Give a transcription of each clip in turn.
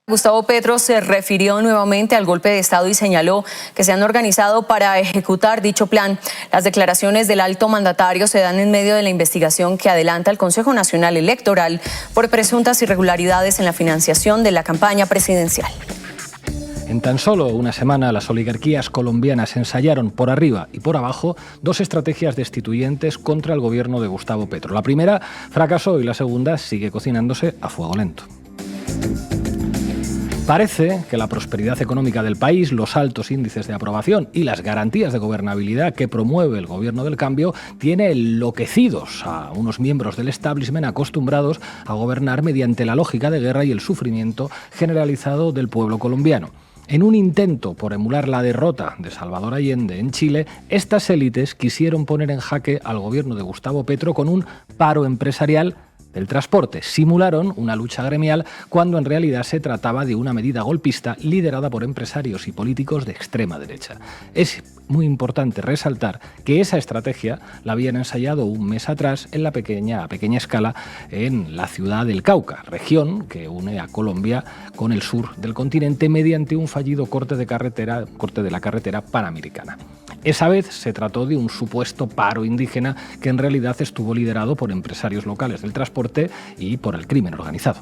Gustavo Petro se refirió nuevamente al golpe de Estado y señaló que se han organizado para ejecutar dicho plan. Las declaraciones del alto mandatario se dan en medio de la investigación que adelanta el Consejo Nacional Electoral por presuntas irregularidades en la financiación de la campaña presidencial. En tan solo una semana, las oligarquías colombianas ensayaron por arriba y por abajo dos estrategias destituyentes contra el gobierno de Gustavo Petro. La primera fracasó y la segunda sigue cocinándose a fuego lento. Parece que la prosperidad económica del país, los altos índices de aprobación y las garantías de gobernabilidad que promueve el gobierno del cambio tiene enloquecidos a unos miembros del establishment acostumbrados a gobernar mediante la lógica de guerra y el sufrimiento generalizado del pueblo colombiano. En un intento por emular la derrota de Salvador Allende en Chile, estas élites quisieron poner en jaque al gobierno de Gustavo Petro con un paro empresarial del transporte. Simularon una lucha gremial cuando en realidad se trataba de una medida golpista liderada por empresarios y políticos de extrema derecha. Es muy importante resaltar que esa estrategia la habían ensayado un mes atrás a pequeña escala en la ciudad del Cauca, región que une a Colombia con el sur del continente mediante un fallido corte de la carretera panamericana. Esa vez se trató de un supuesto paro indígena que en realidad estuvo liderado por empresarios locales del transporte y por el crimen organizado.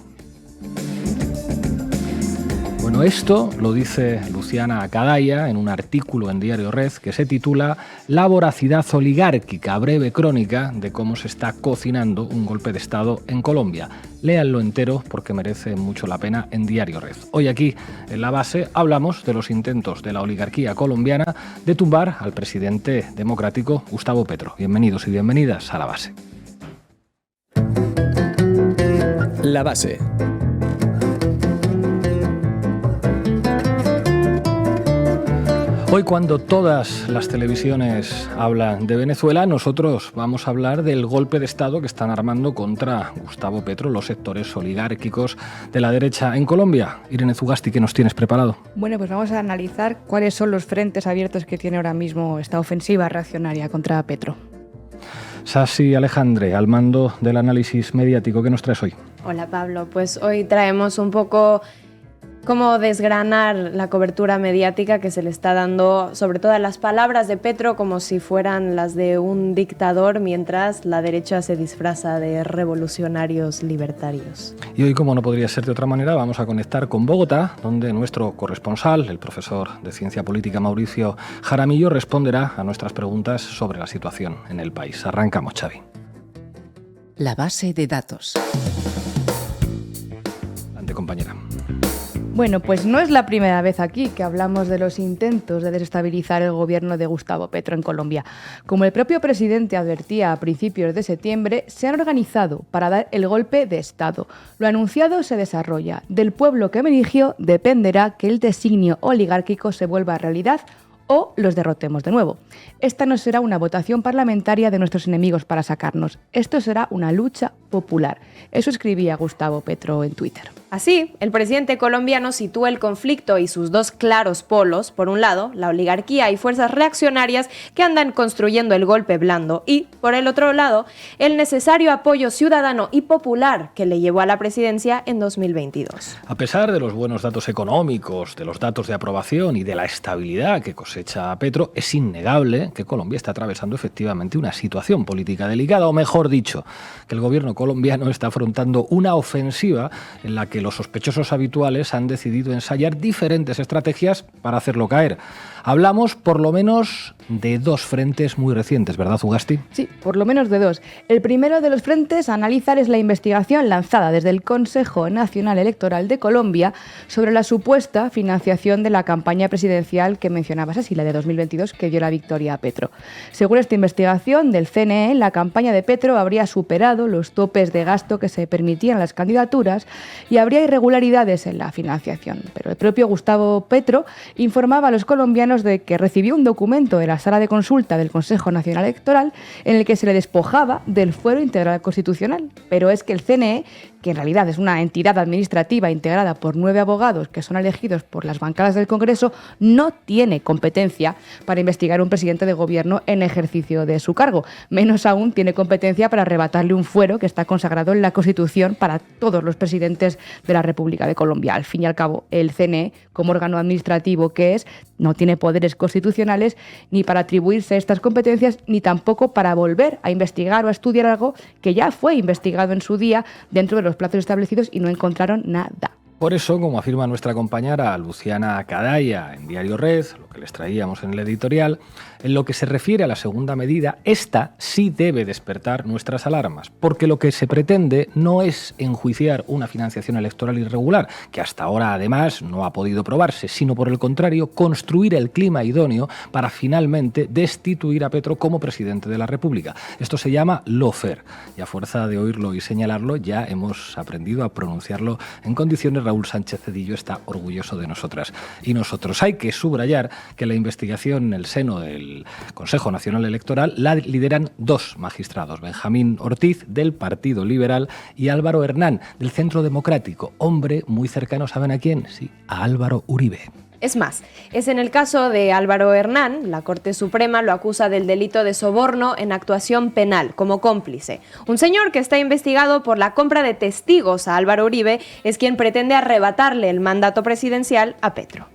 Bueno, esto lo dice Luciana Cadaya en un artículo en Diario Red que se titula La voracidad oligárquica, breve crónica de cómo se está cocinando un golpe de Estado en Colombia. Léanlo entero porque merece mucho la pena en Diario Red. Hoy aquí, en La Base, hablamos de los intentos de la oligarquía colombiana de tumbar al presidente democrático Gustavo Petro. Bienvenidos y bienvenidas a La Base. La Base. Hoy, cuando todas las televisiones hablan de Venezuela, nosotros vamos a hablar del golpe de Estado que están armando contra Gustavo Petro los sectores oligárquicos de la derecha en Colombia. Irene Zugasti, ¿qué nos tienes preparado? Bueno, pues vamos a analizar cuáles son los frentes abiertos que tiene ahora mismo esta ofensiva reaccionaria contra Petro. Sasi Alejandre, al mando del análisis mediático, ¿qué nos traes hoy? Hola Pablo, pues hoy traemos un poco cómo desgranar la cobertura mediática que se le está dando, sobre todo a las palabras de Petro, como si fueran las de un dictador, mientras la derecha se disfraza de revolucionarios libertarios. Y hoy, como no podría ser de otra manera, vamos a conectar con Bogotá, donde nuestro corresponsal, el profesor de Ciencia Política Mauricio Jaramillo, responderá a nuestras preguntas sobre la situación en el país. Arrancamos, Xavi. La base de datos. Adelante, compañera. Bueno, pues no es la primera vez aquí que hablamos de los intentos de desestabilizar el gobierno de Gustavo Petro en Colombia. Como el propio presidente advertía a principios de septiembre, se han organizado para dar el golpe de Estado. Lo anunciado se desarrolla. Del pueblo que me eligió dependerá que el designio oligárquico se vuelva realidad o los derrotemos de nuevo. Esta no será una votación parlamentaria de nuestros enemigos para sacarnos. Esto será una lucha popular. Eso escribía Gustavo Petro en Twitter. Así, el presidente colombiano sitúa el conflicto y sus dos claros polos, por un lado, la oligarquía y fuerzas reaccionarias que andan construyendo el golpe blando y, por el otro lado, el necesario apoyo ciudadano y popular que le llevó a la presidencia en 2022. A pesar de los buenos datos económicos, de los datos de aprobación y de la estabilidad que cosecha Petro, es innegable que Colombia está atravesando efectivamente una situación política delicada, o mejor dicho, que el gobierno colombiano está afrontando una ofensiva en la que los sospechosos habituales han decidido ensayar diferentes estrategias para hacerlo caer. Hablamos por lo menos de dos frentes muy recientes, ¿verdad, Zugasti? Sí, por lo menos de dos. El primero de los frentes a analizar es la investigación lanzada desde el Consejo Nacional Electoral de Colombia sobre la supuesta financiación de la campaña presidencial que mencionabas, así la de 2022, que dio la victoria a Petro. Según esta investigación del CNE, la campaña de Petro habría superado los topes de gasto que se permitían las candidaturas y habría irregularidades en la financiación. Pero el propio Gustavo Petro informaba a los colombianos de que recibió un documento de la sala de consulta del Consejo Nacional Electoral en el que se le despojaba del fuero integral constitucional. Pero es que el CNE, que en realidad es una entidad administrativa integrada por 9 abogados que son elegidos por las bancadas del Congreso, no tiene competencia para investigar a un presidente de gobierno en ejercicio de su cargo. Menos aún tiene competencia para arrebatarle un fuero que está consagrado en la Constitución para todos los presidentes de la República de Colombia. Al fin y al cabo, el CNE, como órgano administrativo que es, no tiene poderes constitucionales ni para atribuirse estas competencias, ni tampoco para volver a investigar o a estudiar algo que ya fue investigado en su día dentro de los plazos establecidos y no encontraron nada. Por eso, como afirma nuestra compañera Luciana Cadaya en Diario Red, lo que les traíamos en el editorial, en lo que se refiere a la segunda medida, esta sí debe despertar nuestras alarmas, porque lo que se pretende no es enjuiciar una financiación electoral irregular, que hasta ahora además no ha podido probarse, sino por el contrario, construir el clima idóneo para finalmente destituir a Petro como presidente de la República. Esto se llama lawfare, y a fuerza de oírlo y señalarlo ya hemos aprendido a pronunciarlo en condiciones. Raúl Sánchez Cedillo está orgulloso de nosotras y nosotros. Hay que subrayar que la investigación en el seno del Consejo Nacional Electoral la lideran 2 magistrados, Benjamín Ortiz, del Partido Liberal, y Álvaro Hernán, del Centro Democrático, hombre muy cercano, ¿saben a quién? Sí, a Álvaro Uribe. Es más, es en el caso de Álvaro Hernán, la Corte Suprema lo acusa del delito de soborno en actuación penal como cómplice. Un señor que está investigado por la compra de testigos a Álvaro Uribe es quien pretende arrebatarle el mandato presidencial a Petro.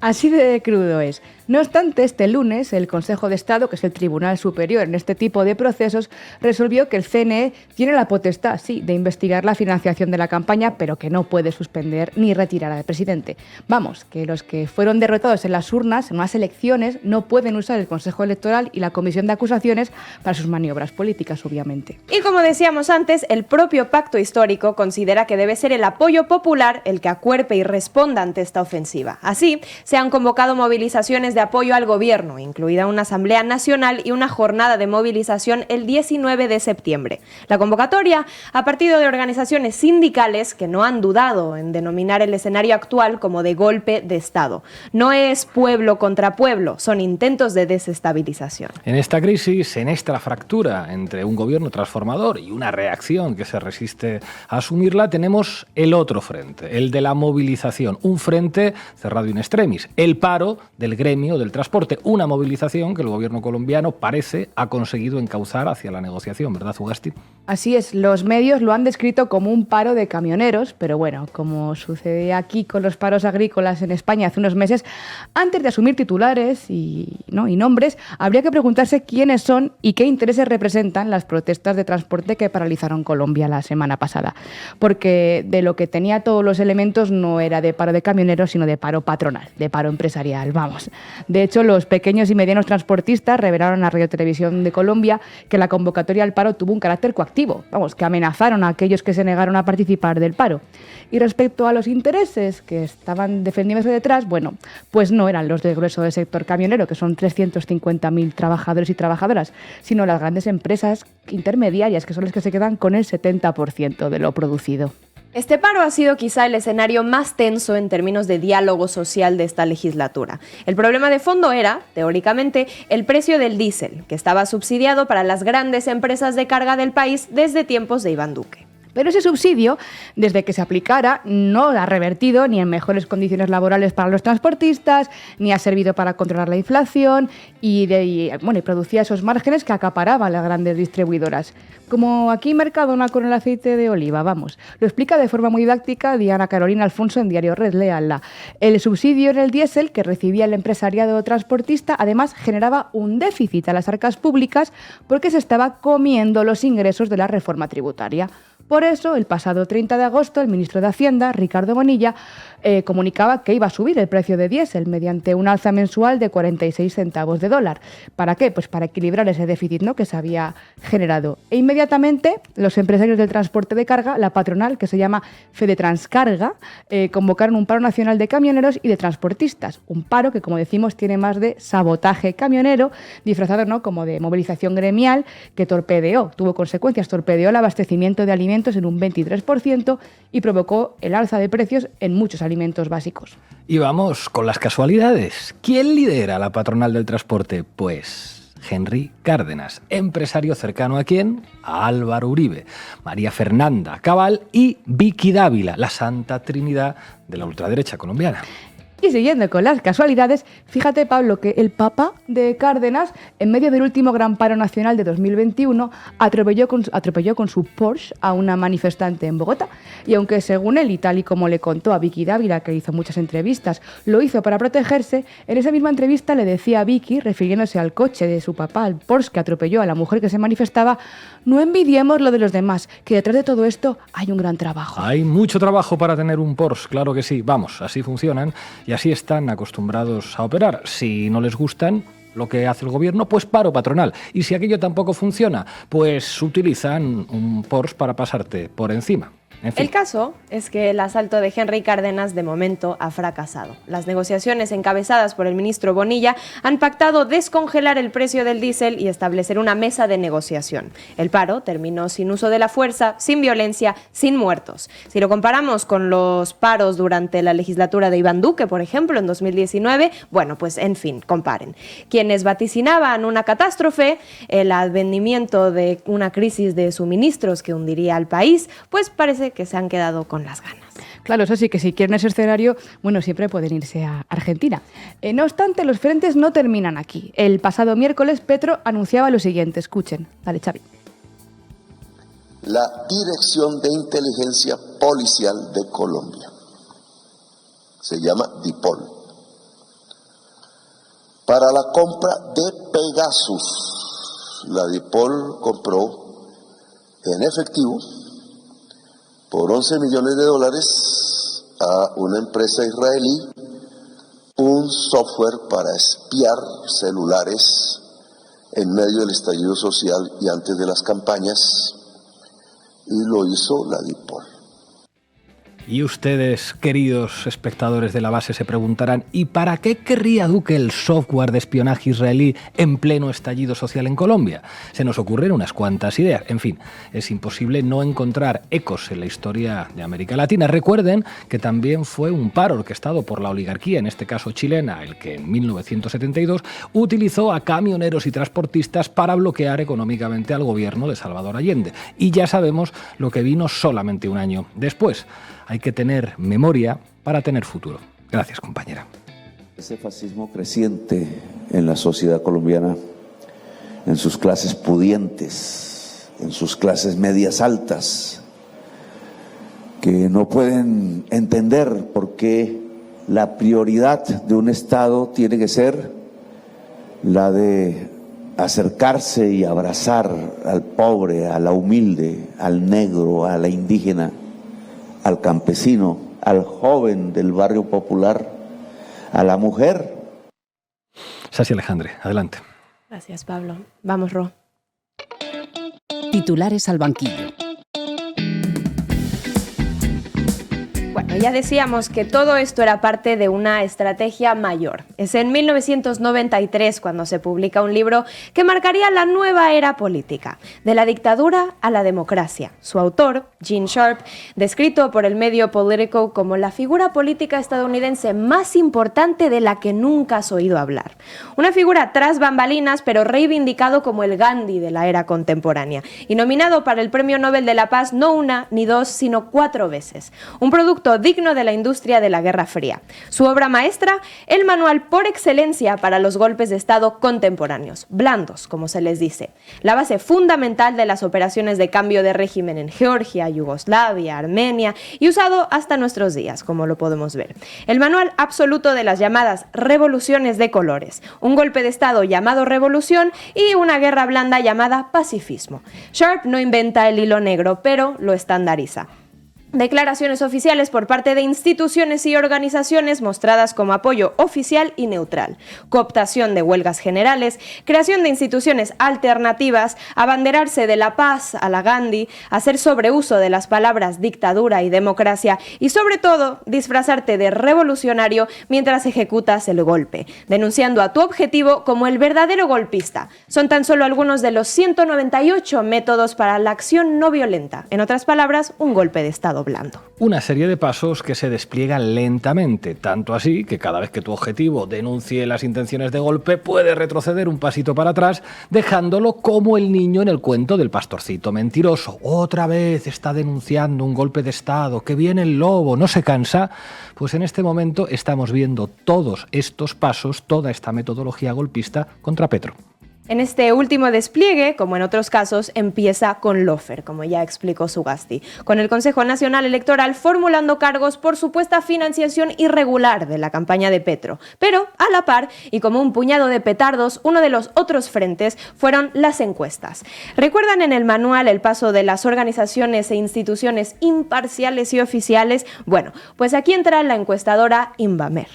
Así de crudo es. No obstante, este lunes el Consejo de Estado, que es el Tribunal Superior en este tipo de procesos, resolvió que el CNE tiene la potestad, sí, de investigar la financiación de la campaña, pero que no puede suspender ni retirar al presidente. Vamos, que los que fueron derrotados en las urnas, en unas elecciones, no pueden usar el Consejo Electoral y la Comisión de Acusaciones para sus maniobras políticas, obviamente. Y como decíamos antes, el propio pacto histórico considera que debe ser el apoyo popular el que acuerpe y responda ante esta ofensiva. Así, se han convocado movilizaciones de apoyo al gobierno, incluida una asamblea nacional y una jornada de movilización el 19 de septiembre. La convocatoria ha partido de organizaciones sindicales que no han dudado en denominar el escenario actual como de golpe de Estado. No es pueblo contra pueblo, son intentos de desestabilización. En esta crisis, en esta fractura entre un gobierno transformador y una reacción que se resiste a asumirla, tenemos el otro frente, el de la movilización, un frente cerrado in extremis, el paro del gremio del transporte, una movilización que el gobierno colombiano parece ha conseguido encauzar hacia la negociación, ¿verdad, Ugasti? Así es, los medios lo han descrito como un paro de camioneros, pero bueno, como sucede aquí con los paros agrícolas en España hace unos meses, antes de asumir titulares y nombres, habría que preguntarse quiénes son y qué intereses representan las protestas de transporte que paralizaron Colombia la semana pasada, porque de lo que tenía todos los elementos no era de paro de camioneros, sino de paro patronal, de paro empresarial, vamos. De hecho, los pequeños y medianos transportistas revelaron a Radio Televisión de Colombia que la convocatoria al paro tuvo un carácter coactivo, vamos, que amenazaron a aquellos que se negaron a participar del paro. Y respecto a los intereses que estaban defendiéndose detrás, bueno, pues no eran los del grueso del sector camionero, que son 350.000 trabajadores y trabajadoras, sino las grandes empresas intermediarias, que son las que se quedan con el 70% de lo producido. Este paro ha sido quizá el escenario más tenso en términos de diálogo social de esta legislatura. El problema de fondo era, teóricamente, el precio del diésel, que estaba subsidiado para las grandes empresas de carga del país desde tiempos de Iván Duque. Pero ese subsidio, desde que se aplicara, no ha revertido ni en mejores condiciones laborales para los transportistas, ni ha servido para controlar la inflación y producía esos márgenes que acaparaban las grandes distribuidoras. Como aquí Mercadona con el aceite de oliva, vamos. Lo explica de forma muy didáctica Diana Carolina Alfonso en Diario Red, léanla. El subsidio en el diésel que recibía el empresariado transportista además generaba un déficit a las arcas públicas porque se estaba comiendo los ingresos de la reforma tributaria. Por eso, el pasado 30 de agosto, el ministro de Hacienda, Ricardo Bonilla, comunicaba que iba a subir el precio de diésel mediante un alza mensual de 46 centavos de dólar. ¿Para qué? Pues para equilibrar ese déficit, ¿no?, que se había generado. E inmediatamente, los empresarios del transporte de carga, la patronal, que se llama Fedetranscarga, convocaron un paro nacional de camioneros y de transportistas. Un paro que, como decimos, tiene más de sabotaje camionero, disfrazado, ¿no?, como de movilización gremial, que tuvo consecuencias, torpedeó el abastecimiento de alimentos en un 23% y provocó el alza de precios en muchos alimentos básicos. Y vamos con las casualidades. ¿Quién lidera la patronal del transporte? Pues Henry Cárdenas, empresario cercano ¿a quién? A Álvaro Uribe, María Fernanda Cabal y Vicky Dávila, la santa trinidad de la ultraderecha colombiana. Y siguiendo con las casualidades, fíjate, Pablo, que el papá de Cárdenas, en medio del último gran paro nacional de 2021, atropelló con su Porsche a una manifestante en Bogotá. Y aunque según él, y tal y como le contó a Vicky Dávila, que hizo muchas entrevistas, lo hizo para protegerse, en esa misma entrevista le decía a Vicky, refiriéndose al coche de su papá, al Porsche que atropelló a la mujer que se manifestaba: no envidiemos lo de los demás, que detrás de todo esto hay un gran trabajo. Hay mucho trabajo para tener un Porsche, claro que sí. Vamos, así funcionan y así están acostumbrados a operar. Si no les gustan lo que hace el gobierno, pues paro patronal. Y si aquello tampoco funciona, pues utilizan un Porsche para pasarte por encima. En fin. El caso es que el asalto de Henry Cárdenas de momento ha fracasado. Las negociaciones encabezadas por el ministro Bonilla han pactado descongelar el precio del diésel y establecer una mesa de negociación. El paro terminó sin uso de la fuerza, sin violencia, sin muertos. Si lo comparamos con los paros durante la legislatura de Iván Duque, por ejemplo, en 2019, bueno, pues en fin, comparen. Quienes vaticinaban una catástrofe, el advenimiento de una crisis de suministros que hundiría al país, pues parece que se han quedado con las ganas. Claro, eso sí, que si quieren ese escenario, bueno, siempre pueden irse a Argentina. No obstante, los frentes no terminan aquí. El pasado miércoles, Petro anunciaba lo siguiente. Escuchen. Dale, Xavi. La Dirección de Inteligencia Policial de Colombia. Se llama DIPOL. Para la compra de Pegasus, la DIPOL compró en efectivo por $11 millones a una empresa israelí un software para espiar celulares en medio del estallido social y antes de las campañas, y lo hizo la DIPOL. Y ustedes, queridos espectadores de La Base, se preguntarán: ¿y para qué querría Duque el software de espionaje israelí en pleno estallido social en Colombia? Se nos ocurrieron unas cuantas ideas. En fin, es imposible no encontrar ecos en la historia de América Latina. Recuerden que también fue un paro orquestado por la oligarquía, en este caso chilena, el que en 1972 utilizó a camioneros y transportistas para bloquear económicamente al gobierno de Salvador Allende. Y ya sabemos lo que vino solamente un año después. Hay que tener memoria para tener futuro. Gracias, compañera. Ese fascismo creciente en la sociedad colombiana, en sus clases pudientes, en sus clases medias altas, que no pueden entender por qué la prioridad de un Estado tiene que ser la de acercarse y abrazar al pobre, a la humilde, al negro, a la indígena, al campesino, al joven del barrio popular, a la mujer. Sasi Alejandre, adelante. Gracias, Pablo. Vamos, Ro. Titulares al banquillo. Bueno, ya decíamos que todo esto era parte de una estrategia mayor. Es en 1993 cuando se publica un libro que marcaría la nueva era política, de la dictadura a la democracia. Su autor, Gene Sharp, descrito por el medio Politico como la figura política estadounidense más importante de la que nunca has oído hablar. Una figura tras bambalinas, pero reivindicado como el Gandhi de la era contemporánea, y nominado para el Premio Nobel de la Paz no una ni dos, sino 4 veces. Un producto digno de la industria de la Guerra Fría. Su obra maestra, el manual por excelencia para los golpes de Estado contemporáneos, blandos, como se les dice. La base fundamental de las operaciones de cambio de régimen en Georgia, Yugoslavia, Armenia y usado hasta nuestros días, como lo podemos ver. El manual absoluto de las llamadas revoluciones de colores, un golpe de Estado llamado revolución y una guerra blanda llamada pacifismo. Sharp no inventa el hilo negro, pero lo estandariza. Declaraciones oficiales por parte de instituciones y organizaciones mostradas como apoyo oficial y neutral, cooptación de huelgas generales, creación de instituciones alternativas, abanderarse de la paz a la Gandhi, hacer sobreuso de las palabras dictadura y democracia y sobre todo disfrazarte de revolucionario mientras ejecutas el golpe, denunciando a tu objetivo como el verdadero golpista. Son tan solo algunos de los 198 métodos para la acción no violenta, en otras palabras, un golpe de Estado pueblo blando. Una serie de pasos que se despliegan lentamente, tanto así que cada vez que tu objetivo denuncie las intenciones de golpe, puedes retroceder un pasito para atrás, dejándolo como el niño en el cuento del pastorcito mentiroso. Otra vez está denunciando un golpe de Estado, que viene el lobo, no se cansa. Pues en este momento estamos viendo todos estos pasos, toda esta metodología golpista contra Petro. En este último despliegue, como en otros casos, empieza con Lofer, como ya explicó Sugasti, con el Consejo Nacional Electoral formulando cargos por supuesta financiación irregular de la campaña de Petro. Pero, a la par, y como un puñado de petardos, uno de los otros frentes fueron las encuestas. ¿Recuerdan en el manual el paso de las organizaciones e instituciones imparciales y oficiales? Bueno, pues aquí entra la encuestadora Invamer.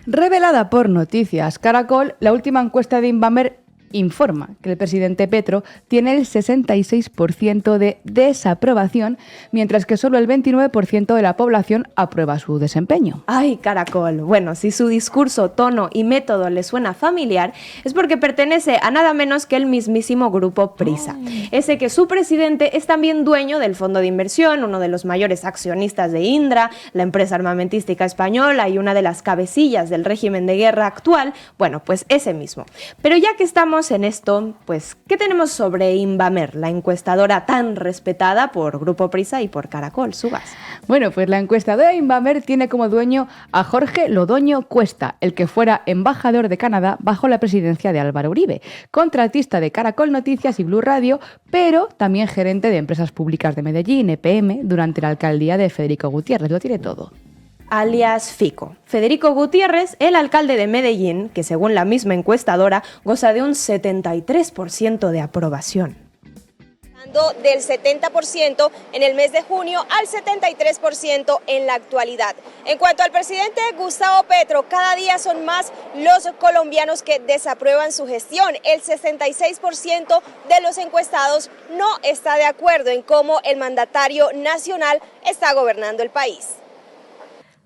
Revelada por Noticias Caracol, la última encuesta de Invamer informa que el presidente Petro tiene el 66% de desaprobación, mientras que solo el 29% de la población aprueba su desempeño. ¡Ay, Caracol! Bueno, si su discurso, tono y método le suena familiar, es porque pertenece a nada menos que el mismísimo Grupo Prisa. Ese que su presidente es también dueño del fondo de inversión, uno de los mayores accionistas de Indra, la empresa armamentística española y una de las cabecillas del régimen de guerra actual. Bueno, pues ese mismo. Pero ya que estamos en esto, pues, ¿qué tenemos sobre Invamer, la encuestadora tan respetada por Grupo Prisa y por Caracol? Subas. Bueno, pues la encuestadora Invamer tiene como dueño a Jorge Lodoño Cuesta, el que fuera embajador de Canadá bajo la presidencia de Álvaro Uribe, contratista de Caracol Noticias y Blue Radio, pero también gerente de empresas públicas de Medellín, EPM, durante la alcaldía de Federico Gutiérrez. Lo tiene todo. Alias Fico. Federico Gutiérrez, el alcalde de Medellín, que según la misma encuestadora goza de un 73% de aprobación. Del 70% en el mes de junio al 73% en la actualidad. En cuanto al presidente Gustavo Petro, cada día son más los colombianos que desaprueban su gestión. El 66% de los encuestados no está de acuerdo en cómo el mandatario nacional está gobernando el país.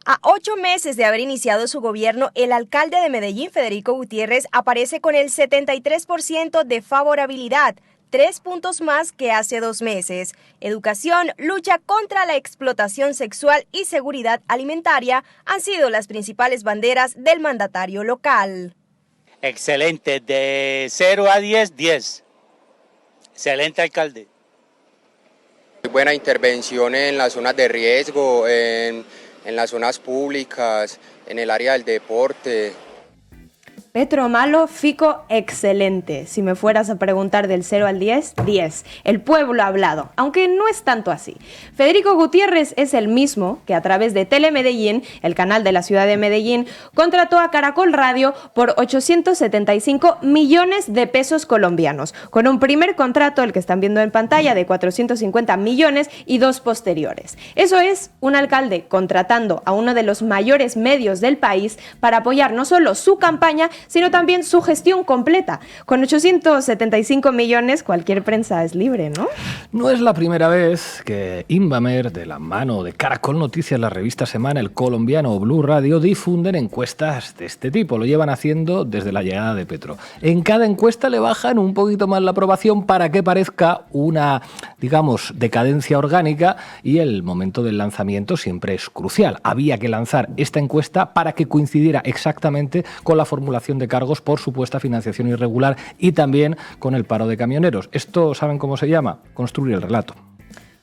A 8 meses de haber iniciado su gobierno, el alcalde de Medellín, Federico Gutiérrez, aparece con el 73% de favorabilidad, 3 puntos más que hace 2 meses. Educación, lucha contra la explotación sexual y seguridad alimentaria han sido las principales banderas del mandatario local. Excelente, de 0 a 10, 10. Excelente alcalde. Muy buena intervención en las zonas de riesgo, en las zonas públicas, en el área del deporte. Petro malo, Fico excelente. Si me fueras a preguntar del 0 al 10, 10. El pueblo ha hablado, aunque no es tanto así. Federico Gutiérrez es el mismo que a través de Telemedellín, el canal de la ciudad de Medellín, contrató a Caracol Radio por 875 millones de pesos colombianos, con un primer contrato, el que están viendo en pantalla, de 450 millones y 2 posteriores. Eso es un alcalde contratando a uno de los mayores medios del país para apoyar no solo su campaña, sino también su gestión completa. Con 875 millones cualquier prensa es libre, ¿no? No es la primera vez que Invamer, de la mano de Caracol Noticias, la revista Semana, El Colombiano o Blue Radio, difunden encuestas de este tipo. Lo llevan haciendo desde la llegada de Petro. En cada encuesta le bajan un poquito más la aprobación para que parezca una, digamos, decadencia orgánica, y el momento del lanzamiento siempre es crucial. Había que lanzar esta encuesta para que coincidiera exactamente con la formulación de cargos por supuesta financiación irregular y también con el paro de camioneros. Esto, ¿saben cómo se llama? Construir el relato.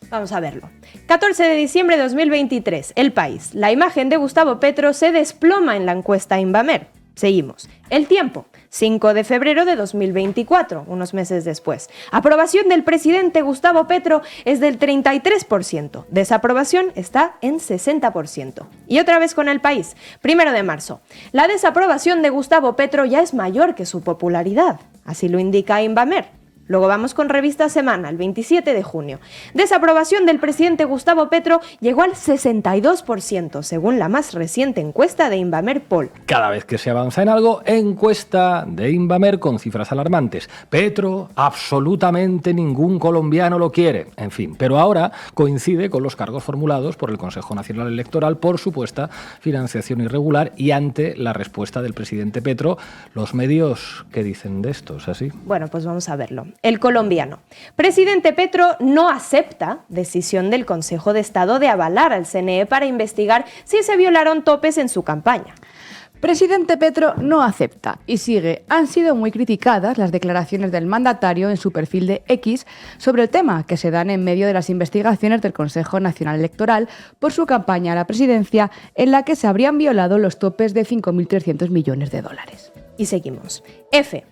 Vamos a verlo. 14 de diciembre de 2023, El País. La imagen de Gustavo Petro se desploma en la encuesta Invamer. Seguimos. El Tiempo. 5 de febrero de 2024, unos meses después. Aprobación del presidente Gustavo Petro es del 33%. Desaprobación está en 60%. Y otra vez con El País. 1 de marzo. La desaprobación de Gustavo Petro ya es mayor que su popularidad. Así lo indica Invamer. Luego vamos con Revista Semana, el 27 de junio. Desaprobación del presidente Gustavo Petro llegó al 62%, según la más reciente encuesta de Invamer Poll. Cada vez que se avanza en algo, encuesta de Invamer con cifras alarmantes. Petro, absolutamente ningún colombiano lo quiere. En fin, pero ahora coincide con los cargos formulados por el Consejo Nacional Electoral por supuesta financiación irregular, y ante la respuesta del presidente Petro, los medios, ¿qué dicen de esto? ¿Es así? Bueno, pues vamos a verlo. El colombiano. Presidente Petro no acepta decisión del Consejo de Estado de avalar al CNE para investigar si se violaron topes en su campaña. Presidente Petro no acepta y sigue. Han sido muy criticadas las declaraciones del mandatario en su perfil de X sobre el tema, que se dan en medio de las investigaciones del Consejo Nacional Electoral por su campaña a la presidencia, en la que se habrían violado los topes de 5.300 millones de dólares. Y seguimos. F.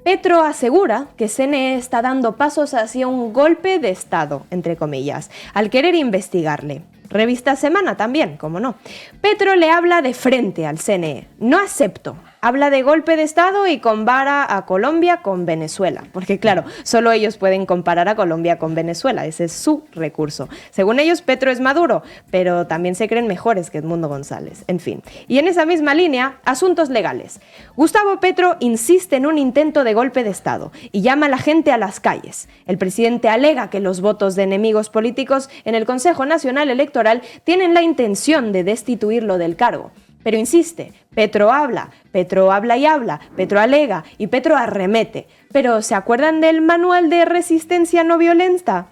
Petro asegura que CNE está dando pasos hacia un golpe de Estado, entre comillas, al querer investigarle. Revista Semana también, cómo no. Petro le habla de frente al CNE. No acepto. Habla de golpe de Estado y compara a Colombia con Venezuela. Porque claro, solo ellos pueden comparar a Colombia con Venezuela. Ese es su recurso. Según ellos, Petro es Maduro, pero también se creen mejores que Edmundo González. En fin. Y en esa misma línea, asuntos legales. Gustavo Petro insiste en un intento de golpe de Estado y llama a la gente a las calles. El presidente alega que los votos de enemigos políticos en el Consejo Nacional Electoral tienen la intención de destituirlo del cargo. Pero insiste, Petro habla y habla, Petro alega y Petro arremete. Pero ¿se acuerdan del manual de resistencia no violenta?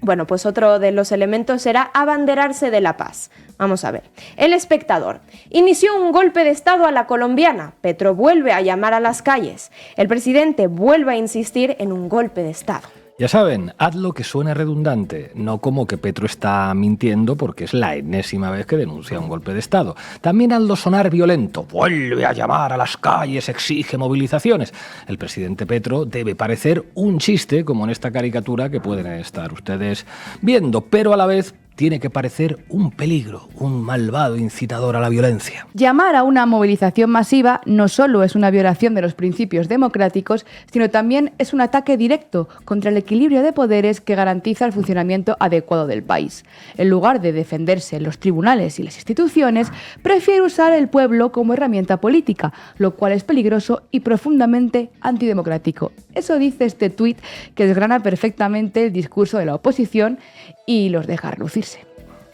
Bueno, pues otro de los elementos será abanderarse de la paz. Vamos a ver. El Espectador. Inició un golpe de Estado a la colombiana. Petro vuelve a llamar a las calles. El presidente vuelve a insistir en un golpe de Estado. Ya saben, hazlo que suene redundante, no como que Petro está mintiendo porque es la enésima vez que denuncia un golpe de Estado. También hazlo sonar violento, vuelve a llamar a las calles, exige movilizaciones. El presidente Petro debe parecer un chiste, como en esta caricatura que pueden estar ustedes viendo, pero a la vez tiene que parecer un peligro, un malvado incitador a la violencia. Llamar a una movilización masiva no solo es una violación de los principios democráticos, sino también es un ataque directo contra el equilibrio de poderes que garantiza el funcionamiento adecuado del país. En lugar de defenderse en los tribunales y las instituciones, prefiere usar el pueblo como herramienta política, lo cual es peligroso y profundamente antidemocrático. Eso dice este tuit que desgrana perfectamente el discurso de la oposición y los deja relucirse.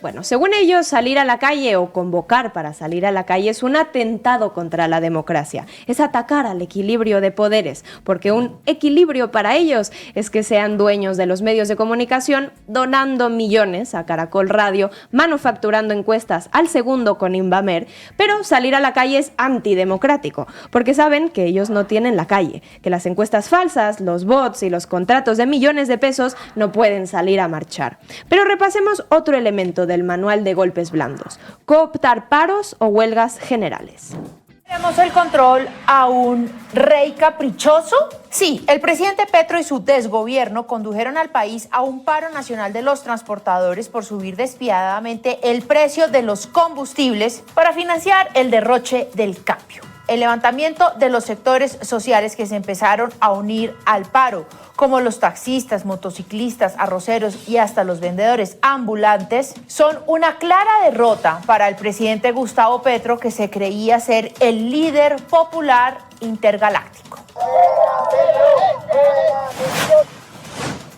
Bueno, según ellos, salir a la calle o convocar para salir a la calle es un atentado contra la democracia. Es atacar al equilibrio de poderes, porque un equilibrio para ellos es que sean dueños de los medios de comunicación, donando millones a Caracol Radio, manufacturando encuestas al segundo con Invamer, pero salir a la calle es antidemocrático, porque saben que ellos no tienen la calle, que las encuestas falsas, los bots y los contratos de millones de pesos no pueden salir a marchar. Pero repasemos otro elemento del manual de golpes blandos: cooptar paros o huelgas generales. ¿Tenemos el control a un rey caprichoso? Sí, el presidente Petro y su desgobierno condujeron al país a un paro nacional de los transportadores por subir despiadadamente el precio de los combustibles para financiar el derroche del cambio. El levantamiento de los sectores sociales que se empezaron a unir al paro, como los taxistas, motociclistas, arroceros y hasta los vendedores ambulantes, son una clara derrota para el presidente Gustavo Petro, que se creía ser el líder popular intergaláctico.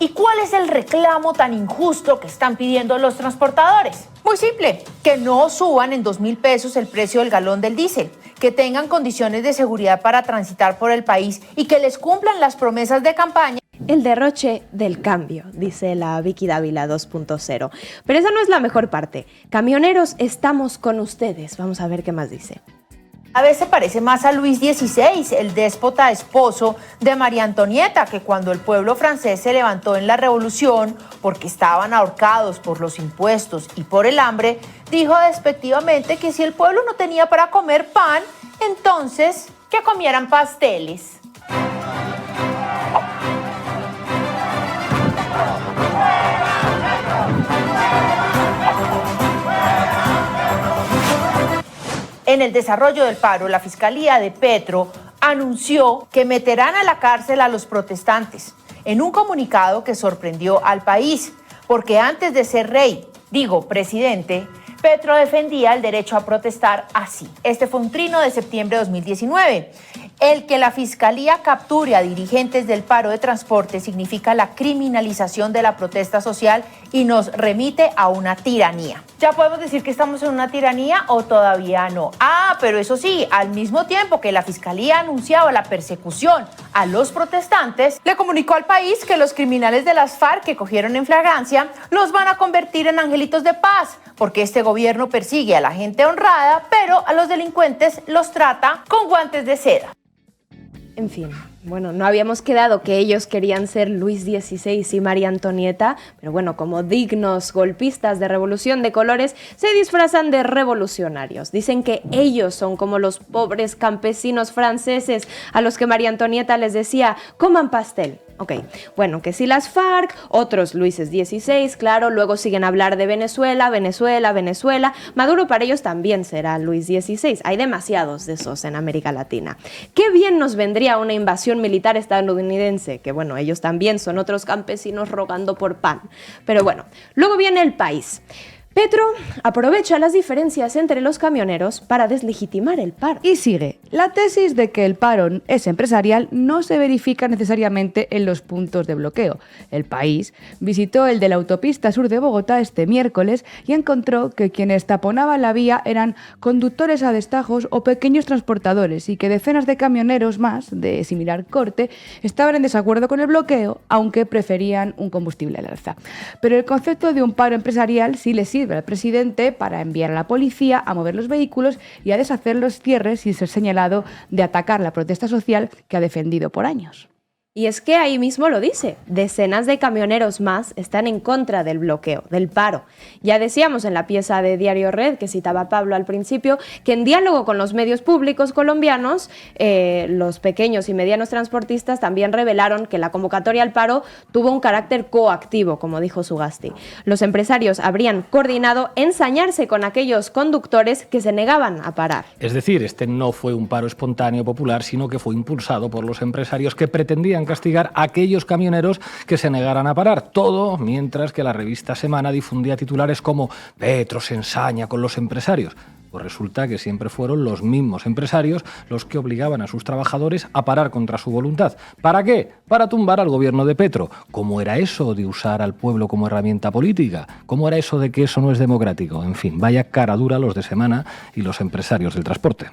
¿Y cuál es el reclamo tan injusto que están pidiendo los transportadores? Muy simple, que no suban en 2.000 pesos el precio del galón del diésel, que tengan condiciones de seguridad para transitar por el país y que les cumplan las promesas de campaña. El derroche del cambio, dice la Vicky Dávila 2.0. Pero esa no es la mejor parte. Camioneros, estamos con ustedes. Vamos a ver qué más dice. A veces parece más a Luis XVI, el déspota esposo de María Antonieta, que cuando el pueblo francés se levantó en la revolución porque estaban ahorcados por los impuestos y por el hambre, dijo despectivamente que si el pueblo no tenía para comer pan, entonces que comieran pasteles. En el desarrollo del paro, la Fiscalía de Petro anunció que meterán a la cárcel a los protestantes en un comunicado que sorprendió al país, porque antes de ser presidente, Petro defendía el derecho a protestar así. Este fue un trino de septiembre de 2019. El que la Fiscalía capture a dirigentes del paro de transporte significa la criminalización de la protesta social y nos remite a una tiranía. ¿Ya podemos decir que estamos en una tiranía o todavía no? Pero eso sí, al mismo tiempo que la Fiscalía anunciaba la persecución a los protestantes, le comunicó al país que los criminales de las FARC que cogieron en flagrancia los van a convertir en angelitos de paz, porque este gobierno persigue a la gente honrada, pero a los delincuentes los trata con guantes de seda. En fin, bueno, no habíamos quedado que ellos querían ser Luis XVI y María Antonieta, pero bueno, como dignos golpistas de revolución de colores, se disfrazan de revolucionarios. Dicen que ellos son como los pobres campesinos franceses a los que María Antonieta les decía, coman pastel. Ok, bueno, que si las FARC, otros Luises XVI, claro, luego siguen a hablar de Venezuela, Venezuela, Venezuela. Maduro para ellos también será Luis XVI. Hay demasiados de esos en América Latina. Qué bien nos vendría una invasión militar estadounidense, que bueno, ellos también son otros campesinos rogando por pan. Pero bueno, luego viene el país. Petro aprovecha las diferencias entre los camioneros para deslegitimar el paro. Y sigue, la tesis de que el paro es empresarial no se verifica necesariamente en los puntos de bloqueo. El País visitó el de la autopista sur de Bogotá este miércoles y encontró que quienes taponaban la vía eran conductores a destajos o pequeños transportadores y que decenas de camioneros más, de similar corte, estaban en desacuerdo con el bloqueo, aunque preferían un combustible al alza. Pero el concepto de un paro empresarial sí le sirve al presidente para enviar a la policía a mover los vehículos y a deshacer los cierres sin ser señalado de atacar la protesta social que ha defendido por años. Y es que ahí mismo lo dice, decenas de camioneros más están en contra del bloqueo, del paro. Ya decíamos en la pieza de Diario Red, que citaba Pablo al principio, que en diálogo con los medios públicos colombianos, los pequeños y medianos transportistas también revelaron que la convocatoria al paro tuvo un carácter coactivo, como dijo Sugasti. Los empresarios habrían coordinado ensañarse con aquellos conductores que se negaban a parar. Es decir, este no fue un paro espontáneo popular, sino que fue impulsado por los empresarios que pretendían castigar a aquellos camioneros que se negaran a parar. Todo mientras que la revista Semana difundía titulares como «Petro se ensaña con los empresarios». Pues resulta que siempre fueron los mismos empresarios los que obligaban a sus trabajadores a parar contra su voluntad. ¿Para qué? Para tumbar al gobierno de Petro. ¿Cómo era eso de usar al pueblo como herramienta política? ¿Cómo era eso de que eso no es democrático? En fin, vaya cara dura los de Semana y los empresarios del transporte.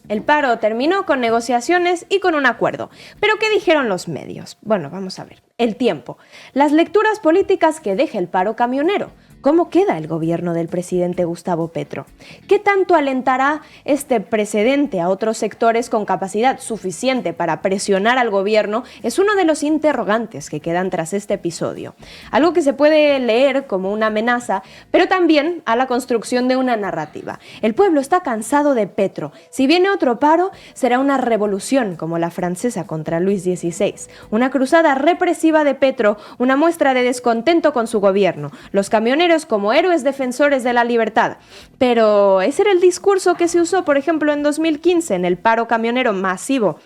El paro terminó con negociaciones y con un acuerdo. ¿Pero qué dijeron los medios? Bueno, vamos a ver. El tiempo. Las lecturas políticas que deja el paro camionero. ¿Cómo queda el gobierno del presidente Gustavo Petro? ¿Qué tanto alentará este precedente a otros sectores con capacidad suficiente para presionar al gobierno? Es uno de los interrogantes que quedan tras este episodio. Algo que se puede leer como una amenaza, pero también a la construcción de una narrativa. El pueblo está cansado de Petro. Si viene otro paro, será una revolución como la francesa contra Luis XVI. Una cruzada represiva de Petro, una muestra de descontento con su gobierno. Los camioneros como héroes defensores de la libertad. Pero ese era el discurso que se usó, por ejemplo, en 2015 en el paro camionero masivo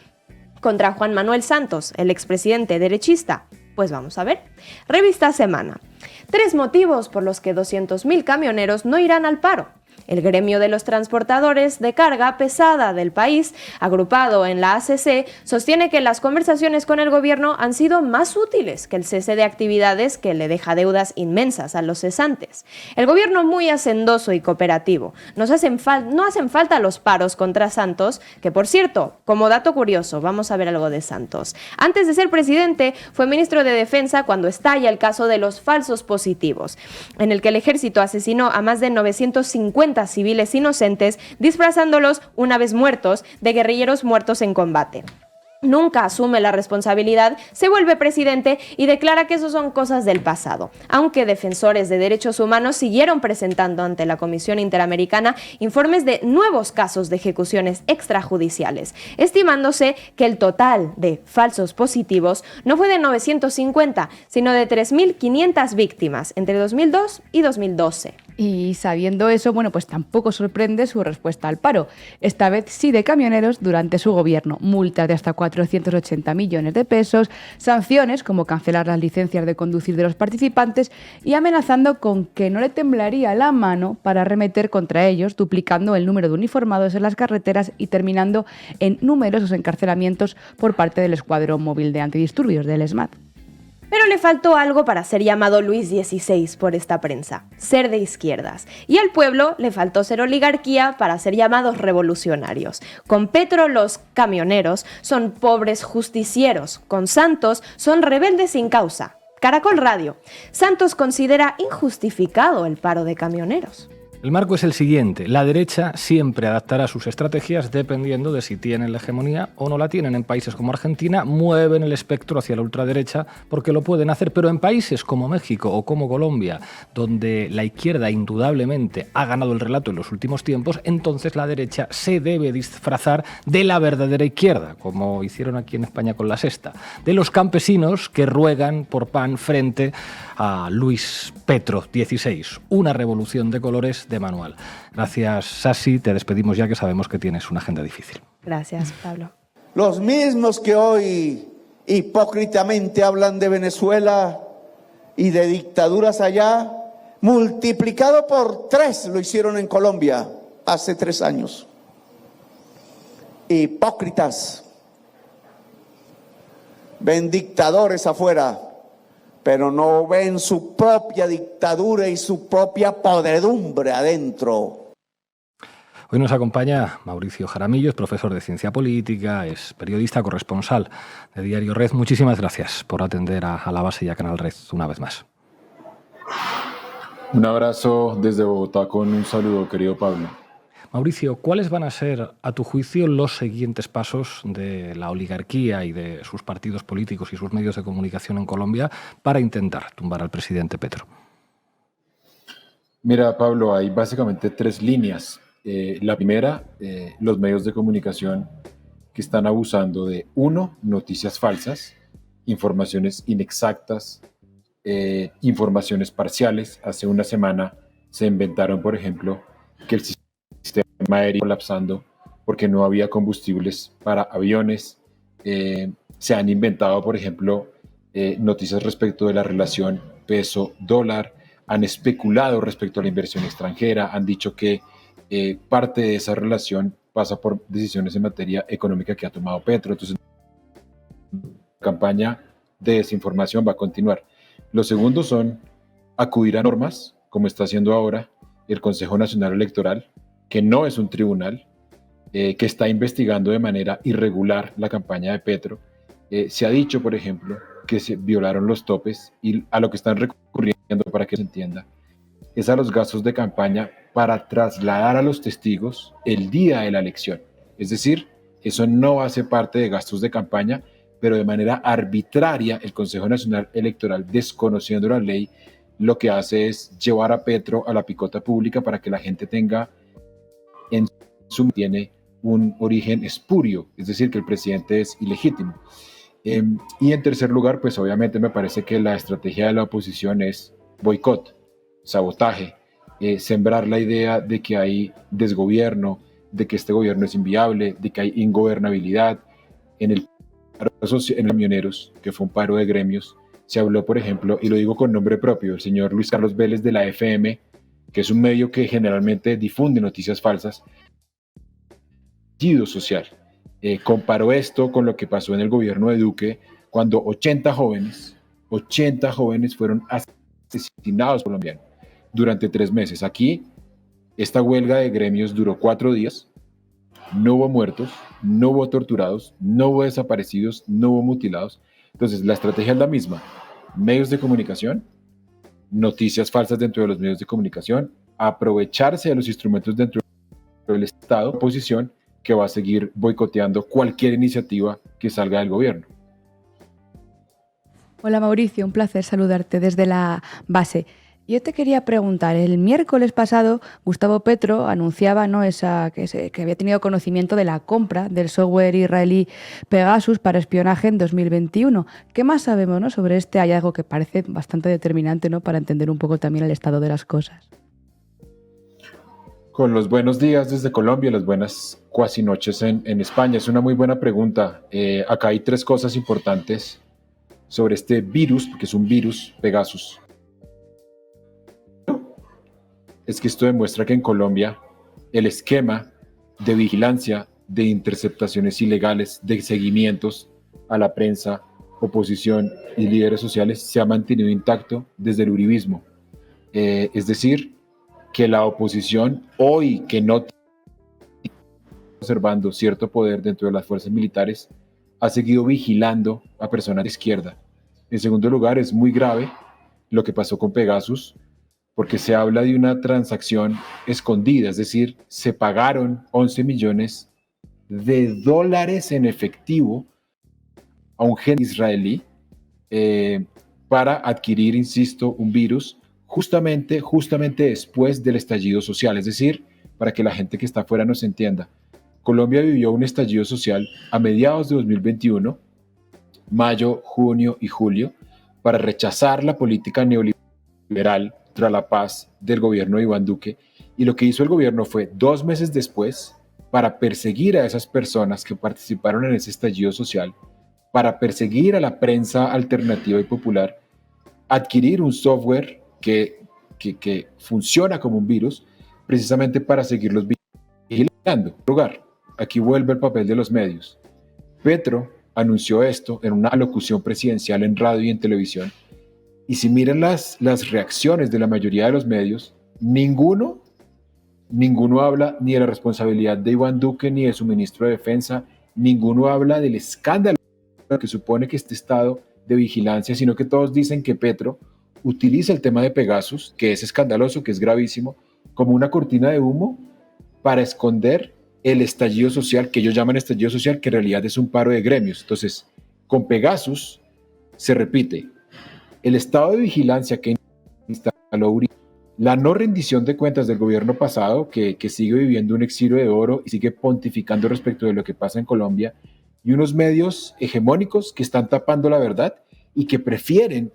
contra Juan Manuel Santos, el expresidente derechista. Pues vamos a ver. Revista Semana. 3 motivos por los que 200.000 camioneros no irán al paro. El gremio de los transportadores de carga pesada del país, agrupado en la ACC, sostiene que las conversaciones con el gobierno han sido más útiles que el cese de actividades que le deja deudas inmensas a los cesantes. El gobierno muy hacendoso y cooperativo. No hacen falta los paros contra Santos, que por cierto, como dato curioso, vamos a ver algo de Santos. Antes de ser presidente, fue ministro de Defensa cuando estalla el caso de los falsos positivos, en el que el ejército asesinó a más de 950 civiles inocentes, disfrazándolos, una vez muertos, de guerrilleros muertos en combate. Nunca asume la responsabilidad, se vuelve presidente y declara que eso son cosas del pasado, aunque defensores de derechos humanos siguieron presentando ante la Comisión Interamericana informes de nuevos casos de ejecuciones extrajudiciales, estimándose que el total de falsos positivos no fue de 950, sino de 3.500 víctimas entre 2002 y 2012. Y sabiendo eso, bueno, pues tampoco sorprende su respuesta al paro. Esta vez sí de camioneros durante su gobierno. Multas de hasta 480 millones de pesos, sanciones como cancelar las licencias de conducir de los participantes y amenazando con que no le temblaría la mano para arremeter contra ellos, duplicando el número de uniformados en las carreteras y terminando en numerosos encarcelamientos por parte del Escuadrón Móvil de Antidisturbios, del ESMAD. Pero le faltó algo para ser llamado Luis XVI por esta prensa: ser de izquierdas. Y al pueblo le faltó ser oligarquía para ser llamados revolucionarios. Con Petro, los camioneros son pobres justicieros. Con Santos, son rebeldes sin causa. Caracol Radio: Santos considera injustificado el paro de camioneros. El marco es el siguiente: la derecha siempre adaptará sus estrategias dependiendo de si tienen la hegemonía o no la tienen. En países como Argentina mueven el espectro hacia la ultraderecha porque lo pueden hacer, pero en países como México o como Colombia, donde la izquierda indudablemente ha ganado el relato en los últimos tiempos, entonces la derecha se debe disfrazar de la verdadera izquierda, como hicieron aquí en España con la Sexta, de los campesinos que ruegan por pan frente a Luis Petro XVI, una revolución de colores de manual. Gracias, Sasi, te despedimos ya que sabemos que tienes una agenda difícil. Gracias, Pablo. Los mismos que hoy hipócritamente hablan de Venezuela y de dictaduras allá, multiplicado por 3 lo hicieron en Colombia hace 3 años. Hipócritas. Ven dictadores afuera, pero no ven su propia dictadura y su propia podredumbre adentro. Hoy nos acompaña Mauricio Jaramillo, es profesor de Ciencia Política, es periodista corresponsal de Diario Red. Muchísimas gracias por atender a La Base y a Canal Red una vez más. Un abrazo desde Bogotá con un saludo, querido Pablo. Mauricio, ¿cuáles van a ser, a tu juicio, los siguientes pasos de la oligarquía y de sus partidos políticos y sus medios de comunicación en Colombia para intentar tumbar al presidente Petro? Mira, Pablo, hay básicamente 3 líneas. La primera, los medios de comunicación que están abusando de, 1, noticias falsas, informaciones inexactas, informaciones parciales. Hace una semana se inventaron, por ejemplo, que el sistema aéreo colapsando porque no había combustibles para aviones. Se han inventado, por ejemplo, noticias respecto de la relación peso-dólar, han especulado respecto a la inversión extranjera, han dicho que parte de esa relación pasa por decisiones en materia económica que ha tomado Petro. Entonces, la campaña de desinformación va a continuar. Lo segundo son acudir a normas, como está haciendo ahora el Consejo Nacional Electoral, que no es un tribunal, que está investigando de manera irregular la campaña de Petro. Se ha dicho, por ejemplo, que se violaron los topes, y a lo que están recurriendo, para que se entienda, es a los gastos de campaña para trasladar a los testigos el día de la elección. Es decir, eso no hace parte de gastos de campaña, pero de manera arbitraria el Consejo Nacional Electoral, desconociendo la ley, lo que hace es llevar a Petro a la picota pública para que la gente tenga en su tiene un origen espurio, es decir, que el presidente es ilegítimo. Y en tercer lugar, pues obviamente me parece que la estrategia de la oposición es boicot, sabotaje, sembrar la idea de que hay desgobierno, de que este gobierno es inviable, de que hay ingobernabilidad. En el camioneros, que fue un paro de gremios, se habló, por ejemplo, y lo digo con nombre propio, el señor Luis Carlos Vélez de la FM, que es un medio que generalmente difunde noticias falsas, social. Comparó esto con lo que pasó en el gobierno de Duque, cuando 80 jóvenes fueron asesinados colombianos durante 3 meses. Aquí, esta huelga de gremios duró 4 días, no hubo muertos, no hubo torturados, no hubo desaparecidos, no hubo mutilados. Entonces, la estrategia es la misma: medios de comunicación, noticias falsas dentro de los medios de comunicación, aprovecharse de los instrumentos dentro del Estado, oposición, que va a seguir boicoteando cualquier iniciativa que salga del gobierno. Hola Mauricio, un placer saludarte desde La Base. Yo te quería preguntar, el miércoles pasado Gustavo Petro anunciaba, ¿no?, que había tenido conocimiento de la compra del software israelí Pegasus para espionaje en 2021. ¿Qué más sabemos, ¿no?, sobre este hallazgo que parece bastante determinante, ¿no?, para entender un poco también el estado de las cosas? Con los buenos días desde Colombia, las buenas cuasi noches en España. Es una muy buena pregunta. Acá hay 3 cosas importantes sobre este virus, porque es un virus, Pegasus. Es que esto demuestra que en Colombia el esquema de vigilancia, de interceptaciones ilegales, de seguimientos a la prensa, oposición y líderes sociales se ha mantenido intacto desde el uribismo. Es decir, que la oposición hoy, que no está observando cierto poder dentro de las fuerzas militares, ha seguido vigilando a personas de izquierda. En segundo lugar, es muy grave lo que pasó con Pegasus, porque se habla de una transacción escondida, es decir, se pagaron 11 millones de dólares en efectivo a un gen israelí para adquirir, insisto, un virus justamente después del estallido social. Es decir, para que la gente que está afuera nos entienda, Colombia vivió un estallido social a mediados de 2021, mayo, junio y julio, para rechazar la política neoliberal tras la paz del gobierno de Iván Duque, y lo que hizo el gobierno fue 2 meses después, para perseguir a esas personas que participaron en ese estallido social, para perseguir a la prensa alternativa y popular, adquirir un software que funciona como un virus, precisamente para seguirlos vigilando. Lugar, aquí vuelve el papel de los medios. Petro anunció esto en una alocución presidencial en radio y en televisión, y si miran las reacciones de la mayoría de los medios, ninguno habla ni de la responsabilidad de Iván Duque ni de su ministro de Defensa, ninguno habla del escándalo que supone que este estado de vigilancia, sino que todos dicen que Petro utiliza el tema de Pegasus, que es escandaloso, que es gravísimo, como una cortina de humo para esconder el estallido social, que ellos llaman estallido social, que en realidad es un paro de gremios. Entonces, con Pegasus se repite el estado de vigilancia que instaló Uribe, la no rendición de cuentas del gobierno pasado, que sigue viviendo un exilio de oro y sigue pontificando respecto de lo que pasa en Colombia, y unos medios hegemónicos que están tapando la verdad y que prefieren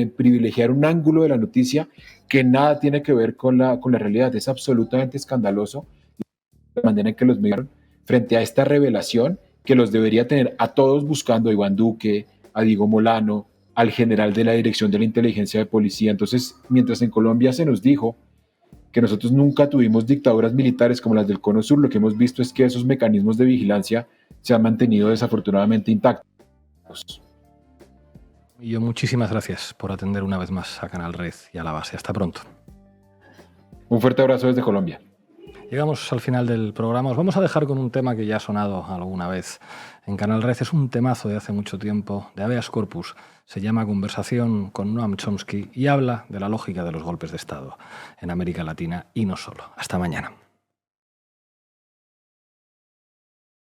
privilegiar un ángulo de la noticia que nada tiene que ver con la realidad. Es absolutamente escandaloso la manera en que los medios frente a esta revelación que los debería tener a todos buscando a Iván Duque, a Diego Molano, al general de la Dirección de la Inteligencia de Policía. Entonces, mientras en Colombia se nos dijo que nosotros nunca tuvimos dictaduras militares como las del Cono Sur, lo que hemos visto es que esos mecanismos de vigilancia se han mantenido desafortunadamente intactos. Y yo muchísimas gracias por atender una vez más a Canal Red y a La Base. Hasta pronto. Un fuerte abrazo desde Colombia. Llegamos al final del programa. Os vamos a dejar con un tema que ya ha sonado alguna vez en Canal Red. Es un temazo de hace mucho tiempo, de Habeas Corpus. Se llama Conversación con Noam Chomsky y habla de la lógica de los golpes de Estado en América Latina y no solo. Hasta mañana.